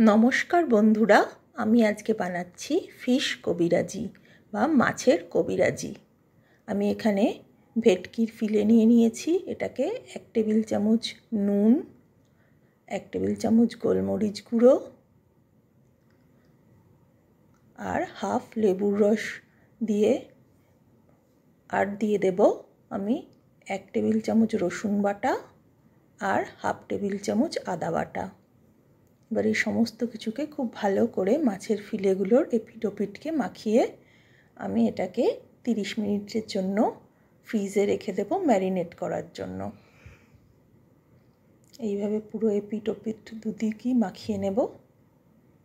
নমস্কার বন্ধুরা, আমি আজকে বানাচ্ছি ফিশ কবিরাজি বা মাছের কবিরাজি। আমি এখানে ভেটকির ফিলে নিয়ে নিয়েছি। এটাকে 1 টেবিল চামচ নুন, 1 টেবিল চামচ গোলমরিচ গুঁড়ো আর হাফ লেবুর রস দিয়ে দেব আমি 1 টেবিল চামচ রসুন বাটা আর হাফ টেবিল চামচ আদা বাটা। এবার এই সমস্ত কিছুকে খুব ভালো করে মাছের ফিলেগুলোর এপিট ওপিটকে মাখিয়ে আমি এটাকে 30 মিনিটের জন্য ফ্রিজে রেখে দেব ম্যারিনেট করার জন্য। এইভাবে পুরো এপিট ওপিট দুদিকই মাখিয়ে নেব।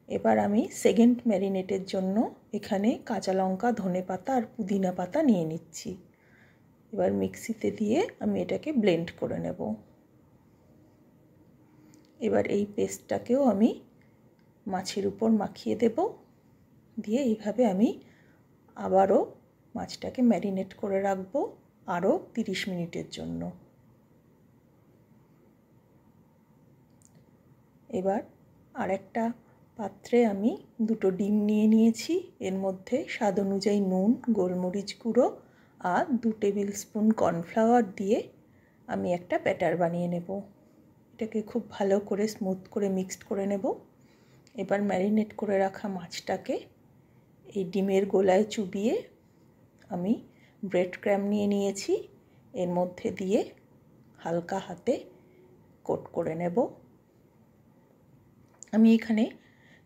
এবার আমি সেকেন্ড ম্যারিনেটের জন্য এখানে কাঁচা লঙ্কা, ধনেপাতা আর পুদিনা পাতা নিয়ে নিচ্ছি। এবার মিক্সিতে দিয়ে আমি এটাকে ব্লেন্ড করে নেব। এবার এই পেস্টটাকেও আমি মাছের উপর মাখিয়ে দেব, দিয়ে এইভাবে আমি আবারও মাছটাকে ম্যারিনেট করে রাখবো আরও 30 মিনিটের জন্য। এবার আরেকটা পাত্রে আমি 2টো ডিম নিয়ে নিয়েছি। এর মধ্যে স্বাদ অনুযায়ী নুন, গোলমরিচ গুঁড়ো আর 2 টেবিল স্পুন কর্নফ্লাওয়ার দিয়ে আমি একটা ব্যাটার বানিয়ে নেব। এটাকে খুব ভালো করে স্মুথ করে মিক্সড করে নেব। এবার ম্যারিনেট করে রাখা মাছটাকে এই ডিমের গোলায় চুবিয়ে আমি ব্রেড ক্রাম্ব নিয়ে নিয়েছি, এর মধ্যে দিয়ে হালকা হাতে কোট করে নেব। আমি এখানে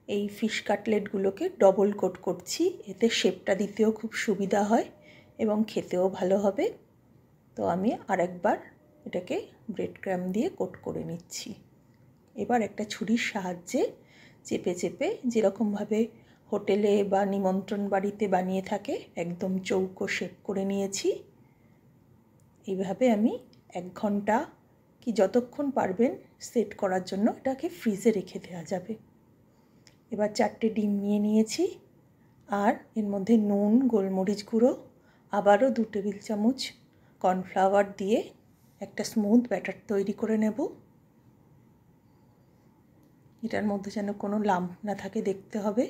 এই ফিশ কাটলেটগুলোকে ডবল কোট করছি, এতে শেপটা দিতেও খুব সুবিধা হয় এবং খেতেও ভালো হবে। তো আমি আরেকবার এটাকে ব্রেড ক্রাম্ব দিয়ে কোট করে নিচ্ছি। এবার একটা ছুরির সাহায্যে চেপে চেপে, যেরকমভাবে হোটেলে বা নিমন্ত্রণ বাড়িতে বানিয়ে থাকে, একদম চৌকো শেপ করে নিয়েছি। এইভাবে আমি 1 ঘন্টা কি যতক্ষণ পারবেন সেট করার জন্য এটাকে ফ্রিজে রেখে দেওয়া যাবে। এবার 4টে ডিম নিয়ে নিয়েছি আর এর মধ্যে নুন, গোলমরিচ গুঁড়ো, আবারও 2 টেবিল চামচ কর্নফ্লাওয়ার দিয়ে একটা স্মুথ ব্যাটার তৈরি করে নেব। এটার মধ্যে যেন কোনো লাম্প না থাকে দেখতে হবে।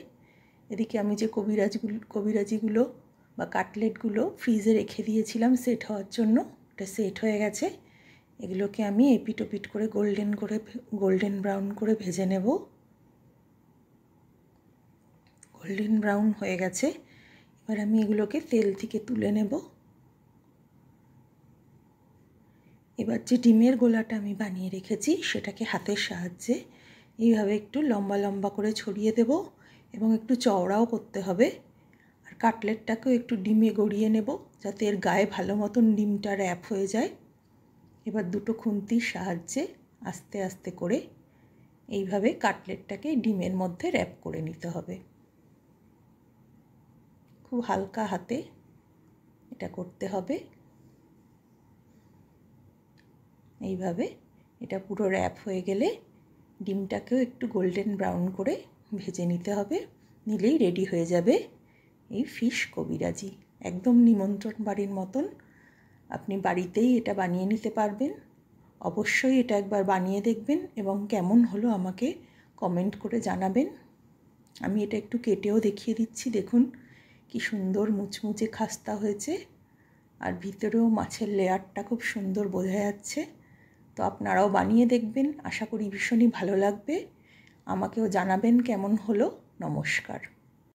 এদিকে আমি যে কবিরাজিগুলো বা কাটলেটগুলো ফ্রিজে রেখে দিয়েছিলাম সেট হওয়ার জন্য, এটা সেট হয়ে গেছে। এগুলোকে আমি এপিট ওপিট করে গোল্ডেন ব্রাউন করে ভেজে নেব। গোল্ডেন ব্রাউন হয়ে গেছে। এবার আমি এগুলোকে তেল থেকে তুলে নেব। এবার যে ডিমের গোলাটা আমি বানিয়ে রেখেছি সেটাকে হাতের সাহায্যে এইভাবে একটু লম্বা লম্বা করে ছড়িয়ে দেব এবং একটু চওড়াও করতে হবে। আর কাটলেটটাকেও একটু ডিমে গড়িয়ে নেব যাতে এর গায়ে ভালো মতন ডিমটা র্যাপ হয়ে যায়। এবার 2টো খুন্তির সাহায্যে আস্তে আস্তে করে এইভাবে কাটলেটটাকে ডিমের মধ্যে র্যাপ করে নিতে হবে। খুব হালকা হাতে এটা করতে হবে। এইভাবে এটা পুরো র্যাপ হয়ে গেলে ডিমটাকেও একটু গোল্ডেন ব্রাউন করে ভেজে নিতে হবে, নিলেই রেডি হয়ে যাবে এই ফিশ কবিরাজি। একদম নিমন্ত্রণ বাড়ির মতন আপনি বাড়িতেই এটা বানিয়ে নিতে পারবেন। অবশ্যই এটা একবার বানিয়ে দেখবেন এবং কেমন হলো আমাকে কমেন্ট করে জানাবেন। আমি এটা একটু কেটেও দেখিয়ে দিচ্ছি, দেখুন কি সুন্দর মুচমুচে খাস্তা হয়েছে আর ভিতরেও মাছের লেয়ারটা খুব সুন্দর বোঝা যাচ্ছে। তো আপনারাও বানিয়ে দেখবেন, আশা করি ভীষণই ভালো লাগবে। আমাকেও জানাবেন কেমন হলো। নমস্কার।